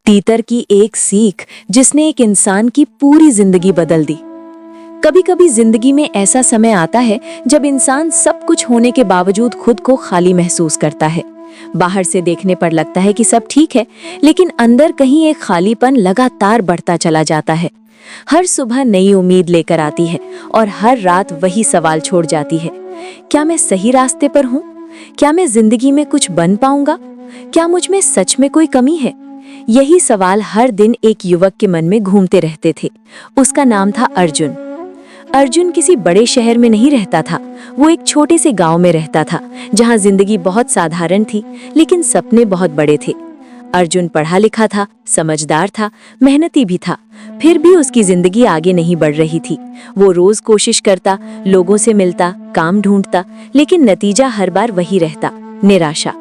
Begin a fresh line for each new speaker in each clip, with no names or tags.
तीतर की एक सीख जिसने एक इंसान की पूरी जिंदगी बदल दी। कभी कभी जिंदगी में ऐसा समय आता है जब इंसान सब कुछ होने के बावजूद खुद को खाली महसूस करता है। बाहर से देखने पर लगता है कि सब ठीक है, लेकिन अंदर कहीं एक खालीपन लगातार बढ़ता चला जाता है। हर सुबह नई उम्मीद लेकर आती है और हर रात वही सवाल छोड़ जाती है। क्या मैं सही रास्ते पर हूँ? क्या मैं जिंदगी में कुछ बन पाऊंगा? क्या मुझ में सच में कोई कमी है? यही सवाल हर दिन एक युवक के मन में घूमते रहते थे। उसका नाम था अर्जुन। अर्जुन किसी बड़े शहर में नहीं रहता था। वो एक छोटे से गांव में रहता था, जहां जिंदगी बहुत साधारण थी, लेकिन सपने बहुत बड़े थे। अर्जुन पढ़ा लिखा था, समझदार था, मेहनती भी था। फिर भी उसकी जिंदगी आगे नहीं बढ़ रही थी। वो रोज कोशिश करता, लोगों से मिलता, काम ढूंढता, लेकिन नतीजा हर बार वही रहता, निराशा।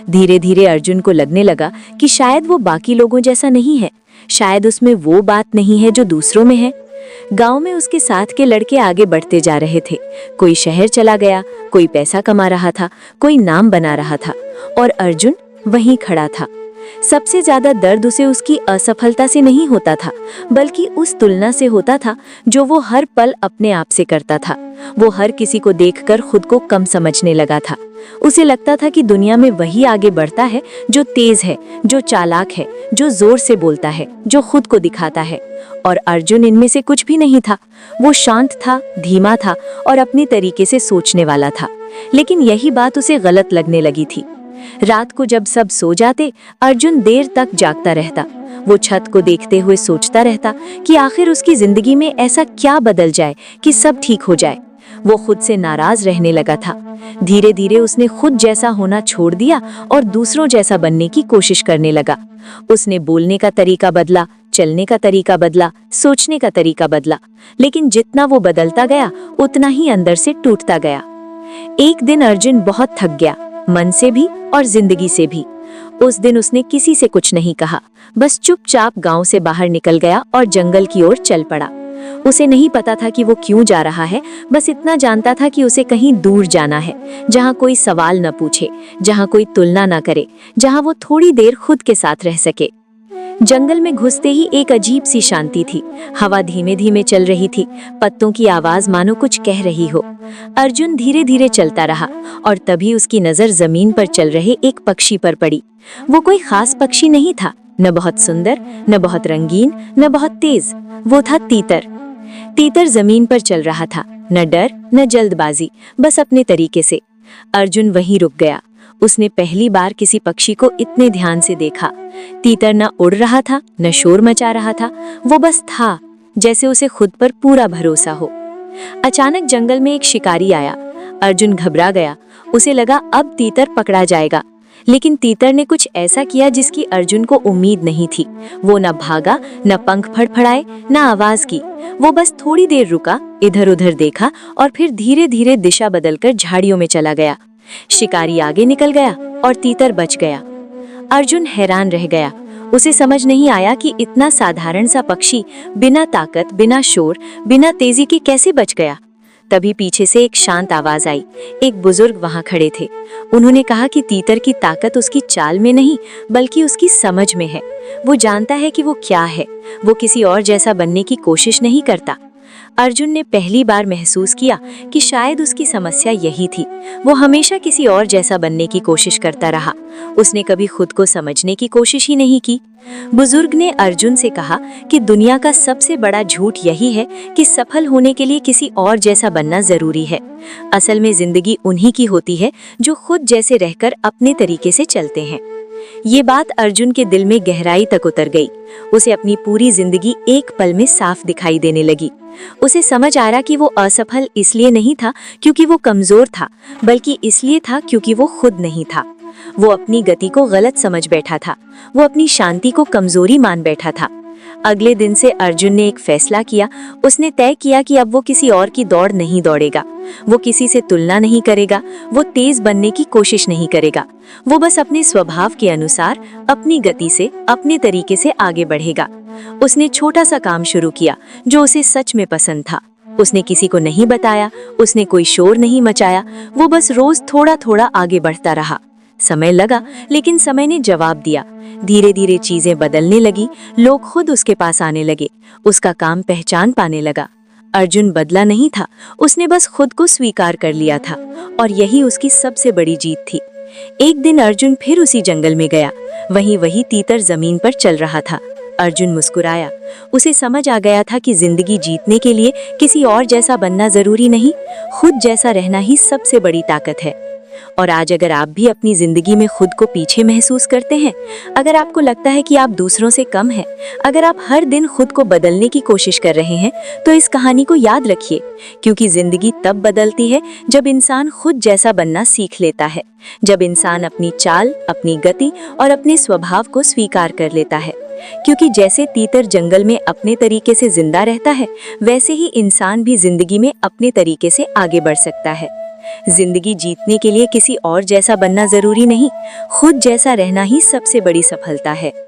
धीरे धीरे अर्जुन को लगने लगा कि शायद वो बाकी लोगों जैसा नहीं है, शायद उसमें वो बात नहीं है जो दूसरों में है। गांव में उसके साथ के लड़के आगे बढ़ते जा रहे थे। कोई शहर चला गया, कोई पैसा कमा रहा था, कोई नाम बना रहा था, और अर्जुन वहीं खड़ा था। सबसे ज्यादा दर्द उसे उसकी असफलता से नहीं होता था, बल्कि उस तुलना से होता था जो वो हर पल अपने आप से करता था। वो हर किसी को देखकर खुद को कम समझने लगा था। उसे लगता था कि दुनिया में वही आगे बढ़ता है जो तेज है, जो चालाक है, जो जोर से बोलता है, जो खुद को दिखाता है। और अर्जुन इनमें से कुछ भी नहीं था। वो शांत था, धीमा था और अपने तरीके से सोचने वाला था। लेकिन यही बात उसे गलत लगने लगी थी। रात को जब सब सो जाते, अर्जुन देर तक जागता रहता। वो छत को देखते हुए सोचता रहता कि आखिर उसकी जिंदगी में ऐसा क्या बदल जाए कि सब ठीक हो जाए। वो खुद से नाराज रहने लगा था। धीरे धीरे उसने खुद जैसा होना छोड़ दिया और दूसरों जैसा बनने की कोशिश करने लगा। उसने बोलने का तरीका बदला, चलने का तरीका बदला, सोचने का तरीका बदला, लेकिन जितना वो बदलता गया, उतना ही अंदर से टूटता गया। एक दिन अर्जुन बहुत थक गया, मन से भी और जिंदगी से भी। उस दिन उसने किसी से कुछ नहीं कहा, बस चुपचाप गांव से बाहर निकल गया और जंगल की ओर चल पड़ा। उसे नहीं पता था कि वो क्यों जा रहा है, बस इतना जानता था कि उसे कहीं दूर जाना है, जहां कोई सवाल न पूछे, जहां कोई तुलना न करे, जहां वो थोड़ी देर खुद के साथ रह सके। जंगल में घुसते ही एक अजीब सी शांति थी। हवा धीमे धीमे चल रही थी, पत्तों की आवाज मानो कुछ कह रही हो। अर्जुन धीरे धीरे चलता रहा और तभी उसकी नजर जमीन पर चल रहे एक पक्षी पर पड़ी। वो कोई खास पक्षी नहीं था, न बहुत सुंदर, न बहुत रंगीन, न बहुत तेज। वो था तीतर। तीतर जमीन पर चल रहा था, न डर न जल्दबाजी, बस अपने तरीके से। अर्जुन वहीं रुक गया। उसने पहली बार किसी पक्षी को इतने ध्यान से देखा। तीतर न उड़ रहा था, न शोर मचा रहा था, वो बस था, जैसे उसे खुद पर पूरा भरोसा हो। अचानक जंगल में एक शिकारी आया। अर्जुन घबरा गया। उसे लगा अब तीतर पकड़ा जाएगा, लेकिन तीतर ने कुछ ऐसा किया जिसकी अर्जुन को उम्मीद नहीं थी। वो न भागा, न पंख फड़फड़ाए, न आवाज की। वो बस थोड़ी देर रुका, इधर उधर देखा और फिर धीरे धीरे दिशा बदलकर झाड़ियों में चला गया। शिकारी आगे निकल गया और तीतर बच गया। अर्जुन हैरान रह गया। उसे समझ नहीं आया कि इतना साधारण सा पक्षी बिना ताकत, बिना शोर, बिना तेजी के कैसे बच गया। तभी पीछे से एक शांत आवाज आई। एक बुजुर्ग वहां खड़े थे। उन्होंने कहा कि तीतर की ताकत उसकी चाल में नहीं, बल्कि उसकी समझ में है। वो जानता है कि वो क्या है। वो किसी और जैसा बनने की कोशिश नहीं करता। अर्जुन ने पहली बार महसूस किया कि शायद उसकी समस्या यही थी। वो हमेशा किसी और जैसा बनने की कोशिश करता रहा। उसने कभी खुद को समझने की कोशिश ही नहीं की। बुजुर्ग ने अर्जुन से कहा कि दुनिया का सबसे बड़ा झूठ यही है कि सफल होने के लिए किसी और जैसा बनना जरूरी है। असल में जिंदगी उन्हीं की होती है जो खुद जैसे रहकर अपने तरीके से चलते हैं। ये बात अर्जुन के दिल में गहराई तक उतर गई। उसे अपनी पूरी जिंदगी एक पल में साफ दिखाई देने लगी। उसे समझ आ रहा कि वो असफल इसलिए नहीं था क्योंकि वो कमजोर था, बल्कि इसलिए था क्योंकि वो खुद नहीं था। वो अपनी गति को गलत समझ बैठा था। वो अपनी शांति को कमजोरी मान बैठा था। अगले दिन से अर्जुन ने एक फैसला किया। उसने तय किया कि अब वो किसी और की दौड़ नहीं दौड़ेगा। वो किसी से तुलना नहीं करेगा। वो तेज बनने की कोशिश नहीं करेगा। वो बस अपने स्वभाव के अनुसार, अपनी गति से, अपने तरीके से आगे बढ़ेगा। उसने छोटा सा काम शुरू किया जो उसे सच में पसंद था। उसने किसी को नहीं बताया, उसने कोई शोर नहीं मचाया। वो बस रोज थोड़ा थोड़ा आगे बढ़ता रहा। समय लगा, लेकिन समय ने जवाब दिया। धीरे धीरे चीजें बदलने लगी, लोग खुद उसके पास आने लगे, उसका काम पहचान पाने लगा। अर्जुन बदला नहीं था, उसने बस खुद को स्वीकार कर लिया था, और यही उसकी सबसे बड़ी जीत थी। एक दिन अर्जुन फिर उसी जंगल में गया। वही तीतर जमीन पर चल रहा था। अर्जुन मुस्कुराया। उसे समझ आ गया था कि जिंदगी जीतने के लिए किसी और जैसा बनना जरूरी नहीं, खुद जैसा रहना ही सबसे बड़ी ताकत है। और आज अगर आप भी अपनी जिंदगी में खुद को पीछे महसूस करते हैं, अगर आपको लगता है कि आप दूसरों से कम हैं, अगर आप हर दिन खुद को बदलने की कोशिश कर रहे हैं, तो इस कहानी को याद रखिए, क्योंकि जिंदगी तब बदलती है जब इंसान खुद जैसा बनना सीख लेता है, जब इंसान अपनी चाल, अपनी गति और अपने स्वभाव को स्वीकार कर लेता है। क्योंकि जैसे तीतर जंगल में अपने तरीके से जिंदा रहता है, वैसे ही इंसान भी जिंदगी में अपने तरीके से आगे बढ़ सकता है। जिंदगी जीतने के लिए किसी और जैसा बनना जरूरी नहीं, खुद जैसा रहना ही सबसे बड़ी सफलता है।